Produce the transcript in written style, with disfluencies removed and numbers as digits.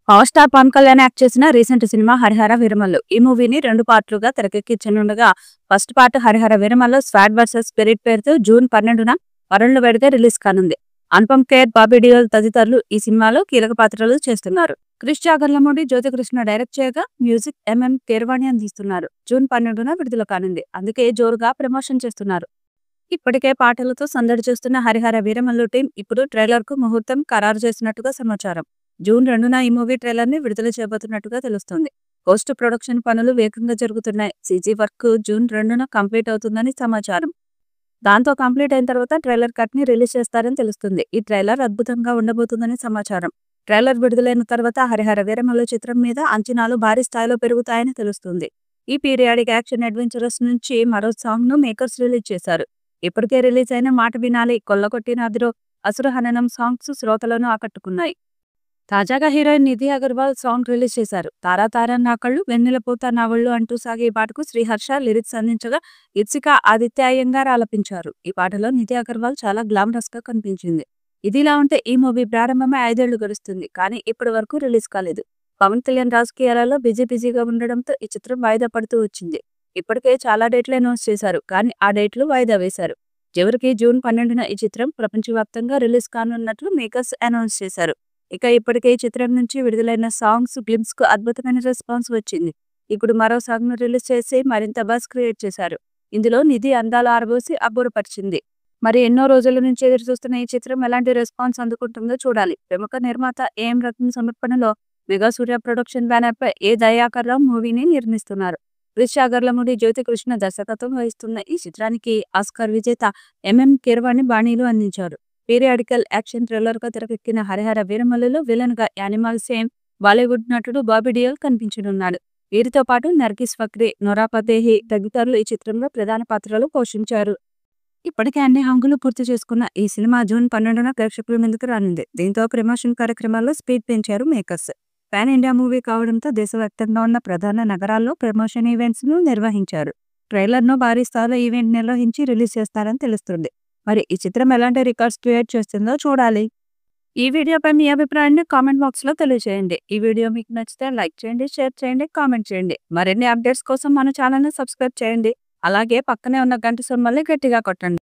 Power star Pawan Kalyan act చేసిన recent cinema Harihara Veeramallu. ఈ మూవీని 2 పార్ట్లుగా తెరకెక్కించనుండగా first part Harihara Veeramallu sword versus spirit పేరుతో జూన్ 12న వరల్డ్ వైడ్ గా రిలీజ్ కానుంది. అనుపమ్ ఖేర్, బాబీ డియోల్ తదితరులు ఈ సినిమాలో కీలక పాత్రలు చేస్తున్నారు. క్రిష్ జాగర్లమూడి, జ్యోతికృష్ణ డైరెక్ట్ చేయగా మ్యూజిక్ కీరవాణి అందిస్తున్నారు. జూన్ 12న విడుదల కానుంది. అందుకే జోరుగా ప్రమోషన్ చేస్తున్నారు. ఇప్పటికే పాటలతో సందడి చేస్తున్న హరిహర వీరమల్లు టీం ఇప్పుడు ట్రైలర్ కు ముహూర్తం ఖరారు చేసినట్టుగా సమాచారం. జూన్ 2న ఈ మూవీ ట్రైలర్ ని విడుదల చేయబోతున్నట్టుగా తెలుస్తుంది. పోస్ట్ ప్రొడక్షన్ పనులు వేగంగా జరుగుతున్నాయి. సీజీ వర్క్ జూన్ 2న కంప్లీట్ అవుతుందని సమాచారం. దాంతో కంప్లీట్ అయిన తర్వాత ట్రైలర్ కట్ ని రిలీజ్ చేస్తారని తెలుస్తుంది. ఈ ట్రైలర్ అద్భుతంగా ఉండబోతుందని సమాచారం. ట్రైలర్ విడుదలైన తర్వాత హరిహర వీరమల్లు చిత్రం మీద అంచనాలు భారీ స్థాయిలో పెరుగుతాయని తెలుస్తుంది. ఈ పీరియాడిక్ యాక్షన్ అడ్వెంచరస్ నుంచి మరో సాంగ్ ను మేకర్స్ రిలీజ్ చేశారు. ఇప్పటికే రిలీజ్ అయిన మాట వినాలి, కొల్లకొట్టిన అదిరో, అసుర హననం సాంగ్స్ శ్రోతలను ఆకట్టుకున్నాయి. తాజాగా heroine Nidhi Agarwal song release చేశారు. తారా తారా నా కళ్ళు, వెన్నెలపోత నా ఒళ్ళు అంటూ సాగే ఈ పాటకు శ్రీహర్ష లిరిక్స్ అందించగా ఇత్సిక ఆదిత్య అయ్యంగార్ ఆలపించారు. ఈ పాటలో నిధి అగర్వాల్ చాలా గ్లామరస్ గా కనిపించింది. ఇదిలా ఉంటే ఈ మూవీ ప్రారంభమై 5 ఏళ్లు గడుస్తుంది. కానీ ఇప్పటి వరకు రిలీజ్ కాలేదు. పవన్ కళ్యాణ్ రాజకీయాలలో బిజీగా ఉండడంతో ఈ చిత్రం వాయిదా పడుతూ వచ్చింది. ఇప్పటికే చాలా డేట్లు అనౌన్స్ చేశారు. కానీ ఆ డేట్లు వాయిదా వేశారు. చివరికి జూన్ 12న ఈ చిత్రం ప్రపంచవ్యాప్తంగా రిలీజ్ కానున్నట్లు మేకర్స్ అనౌన్స్ చేశారు. ఇక ఇప్పటికే ఈ చిత్రం నుంచి విడుదలైన సాంగ్స్ గ్లిమ్స్ కు అద్భుతమైన రెస్పాన్స్ వచ్చింది. ఇప్పుడు మరో సాంగ్ ను రిలీజ్ చేసి మరింత బజ్ క్రియేట్ చేశారు. ఇందులో నిధి అందాలు ఆరబోసి అబ్బురపరిచింది. మరి ఎన్నో రోజుల నుంచి ఎదురు చూస్తున్న ఈ చిత్రం ఎలాంటి రెస్పాన్స్ అందుకుంటుందో చూడాలి. ప్రముఖ నిర్మాత ఏఎం రత్నం సమర్పణలో మెగా సూర్య ప్రొడక్షన్ బ్యానర్ పై ఏ దయాకర్ రావు మూవీని నిర్మిస్తున్నారు. క్రిష్ జాగర్లమూడి, జ్యోతికృష్ణ దర్శకత్వం వహిస్తున్న ఈ చిత్రానికి ఆస్కార్ విజేత కీరవాణి బాణీలు అందించారు. పీరియాడికల్ యాక్షన్ థ్రిల్లర్ గా తెరకెక్కిన హరిహర వీరమల్లులో విలన్ గా యానిమల్ సేమ్ బాలీవుడ్ నటుడు బాబీ డియోల్ కనిపించనున్నాడు. వీరితో పాటు నర్గిస్ ఫక్రీ, నోరా ఫతేహి తదితరులు ఈ చిత్రంలో ప్రధాన పాత్రలు పోషించారు. ఇప్పటికే అన్ని హంగులు పూర్తి చేసుకున్న ఈ సినిమా జూన్ 12న ప్రేక్షకుల ముందుకు రానుంది. దీంతో ప్రమోషన్ కార్యక్రమాల్లో స్పీడ్ పెంచారు మేకర్స్. పాన్ ఇండియా మూవీ కావడంతో దేశవ్యాప్తంగా ఉన్న ప్రధాన నగరాల్లో ప్రమోషన్ ఈవెంట్స్ ను నిర్వహించారు. ట్రైలర్ ను భారీ స్థాయిలో ఈవెంట్ నిర్వహించి రిలీజ్ చేస్తారని తెలుస్తుంది. మరి ఈ చిత్రం ఎలాంటి రికార్డ్స్ క్రియేట్ చేస్తుందో చూడాలి. ఈ వీడియోపై మీ అభిప్రాయాన్ని కామెంట్ బాక్స్ లో తెలియజేయండి. ఈ వీడియో మీకు నచ్చితే లైక్ చేయండి, షేర్ చేయండి, కామెంట్ చేయండి. మరిన్ని అప్డేట్స్ కోసం మన ఛానల్ ని సబ్స్క్రైబ్ చేయండి. అలాగే పక్కనే ఉన్న గంట సింబల్ని గట్టిగా కొట్టండి.